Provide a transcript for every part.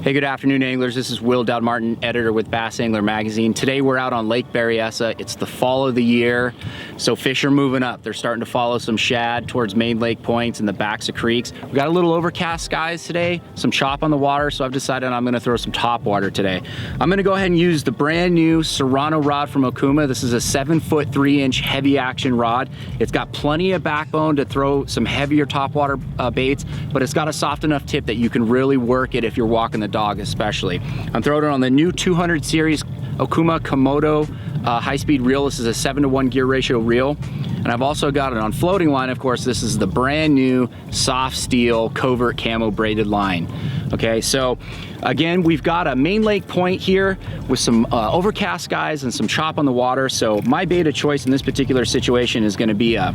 Hey, good afternoon, anglers. This is Will Doud-Martin, editor with Bass Angler Magazine. Today we're out on Lake Berryessa. It's the fall of the year, so fish are moving up. They're starting to follow some shad towards main lake points and the backs of creeks. We've got a little overcast skies today, some chop on the water, so I've decided I'm gonna throw some topwater today. I'm gonna go ahead and use the brand new Serrano rod from Okuma. This is a 7-foot 3-inch heavy action rod. It's got plenty of backbone to throw some heavier topwater baits, but it's got a soft enough tip that you can really work it if you're walking the dog especially. I'm throwing it on the new 200 series Okuma Komodo high-speed reel. This is a 7-to-1 gear ratio reel. And I've also got it on floating line, of course. This is the brand new soft steel covert camo braided line. Okay, so again, we've got a main lake point here with some overcast skies and some chop on the water. So my bait of choice in this particular situation is gonna be a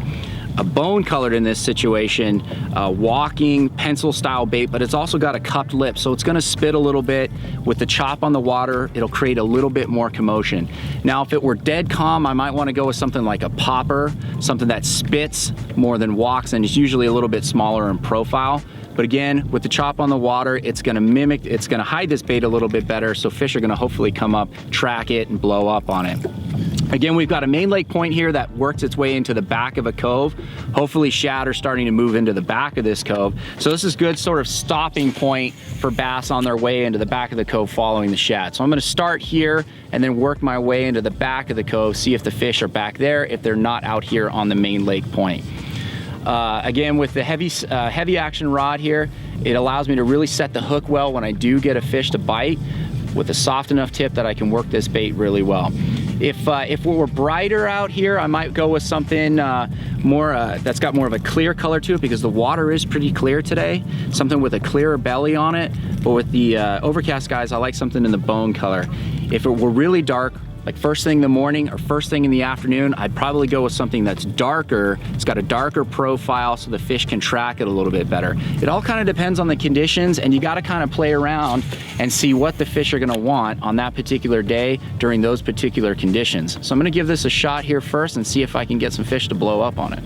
bone colored in this situation, walking pencil style bait, but it's also got a cupped lip, so it's gonna spit a little bit. With the chop on the water, it'll create a little bit more commotion. Now, if it were dead calm, I might wanna go with something like a popper, something that spits more than walks, and is usually a little bit smaller in profile. But again, with the chop on the water, it's gonna hide this bait a little bit better, so fish are gonna hopefully come up, track it, and blow up on it. Again, we've got a main lake point here that works its way into the back of a cove. Hopefully shad are starting to move into the back of this cove. So this is good sort of stopping point for bass on their way into the back of the cove following the shad. So I'm gonna start here and then work my way into the back of the cove, see if the fish are back there, if they're not out here on the main lake point. Again, with the heavy action rod here, it allows me to really set the hook well when I do get a fish to bite with a soft enough tip that I can work this bait really well. If it were brighter out here, I might go with something that's got more of a clear color to it, because the water is pretty clear today. Something with a clearer belly on it. But with the overcast skies, I like something in the bone color. If it were really dark, like first thing in the morning or first thing in the afternoon, I'd probably go with something that's darker. It's got a darker profile so the fish can track it a little bit better. It all kind of depends on the conditions, and you got to kind of play around and see what the fish are going to want on that particular day during those particular conditions. So I'm going to give this a shot here first and see if I can get some fish to blow up on it.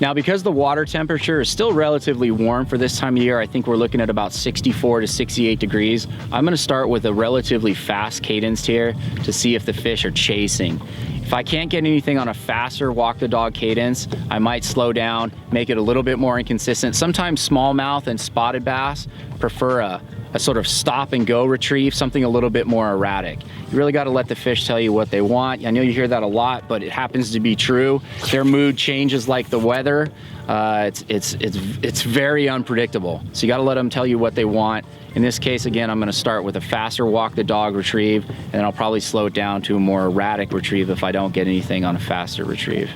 Now, because the water temperature is still relatively warm for this time of year, I think we're looking at about 64 to 68 degrees. I'm gonna start with a relatively fast cadence here to see if the fish are chasing. If I can't get anything on a faster walk the dog cadence, I might slow down, make it a little bit more inconsistent. Sometimes smallmouth and spotted bass prefer a sort of stop and go retrieve, something a little bit more erratic. You really got to let the fish tell you what they want. I know you hear that a lot, but it happens to be true. Their mood changes like the weather. It's very unpredictable. So you got to let them tell you what they want. In this case, again, I'm going to start with a faster walk the dog retrieve, and then I'll probably slow it down to a more erratic retrieve if I don't get anything on a faster retrieve.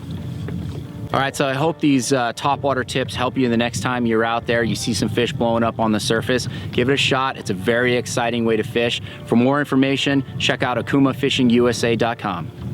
All right, so I hope these topwater tips help you the next time you're out there, you see some fish blowing up on the surface. Give it a shot. It's a very exciting way to fish. For more information, check out okumafishingusa.com.